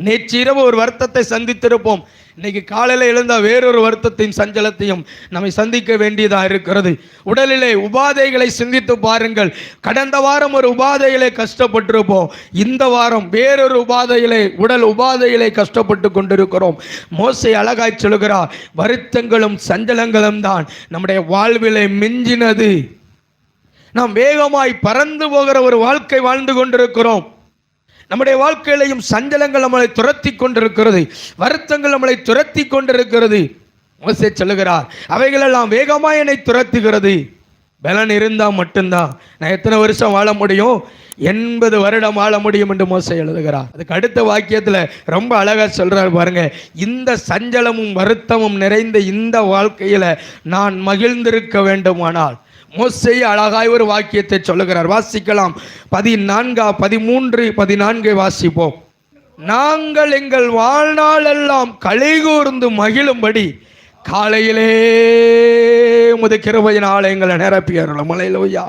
நேற்று இரவு ஒரு வருத்தத்தை சந்தித்திருப்போம். இன்னைக்கு காலையில் எழுந்தால் வேறொரு வருத்தத்தையும் சஞ்சலத்தையும் நம்மை சந்திக்க வேண்டியதாக இருக்கிறது. உடலிலே உபாதைகளை சிந்தித்து பாருங்கள். கடந்த வாரம் ஒரு உபாதையிலே கஷ்டப்பட்டிருப்போம். இந்த வாரம் வேறொரு உபாதையிலே உடல் உபாதையிலே கஷ்டப்பட்டு கொண்டிருக்கிறோம். மோசே அழகாய் சொல்கிறார், வருத்தங்களும் சஞ்சலங்களும் தான் நம்முடைய வாழ்விலே மிஞ்சினது. நாம் வேகமாய் பறந்து போகிற ஒரு வாழ்க்கை வாழ்ந்து கொண்டிருக்கிறோம். நம்முடைய வாழ்க்கையிலையும் சஞ்சலங்கள் நம்மளை துரத்தி கொண்டிருக்கிறது, வருத்தங்கள் நம்மளை துரத்தி கொண்டிருக்கிறது. மோசே சொல்லுகிறார், அவைகளெல்லாம் வேகமாக என்னை துரத்துகிறது. பலன் இருந்தால் மட்டும்தான் நான் எத்தனை வருஷம் வாழ முடியும்? 80 வருடம் வாழ முடியும் என்று மோசே எழுதுகிறார். அதுக்கு அடுத்த வாக்கியத்தில் ரொம்ப அழகாக சொல்றார் பாருங்க, இந்த சஞ்சலமும் வருத்தமும் நிறைந்த இந்த வாழ்க்கையில் நான் மகிழ்ந்திருக்க வேண்டுமானால். மோசே அழகாய் ஒரு வாக்கியத்தை சொல்லுகிறார், வாசிக்கலாம். 13 வாசிப்போம். நாங்கள் எங்கள் வாழ்நாள் எல்லாம் கலைகூர்ந்து மகிழும்படி காலையிலே உமது கிருபையினால் எங்களை நிரப்பி அருளும். அல்லேலூயா.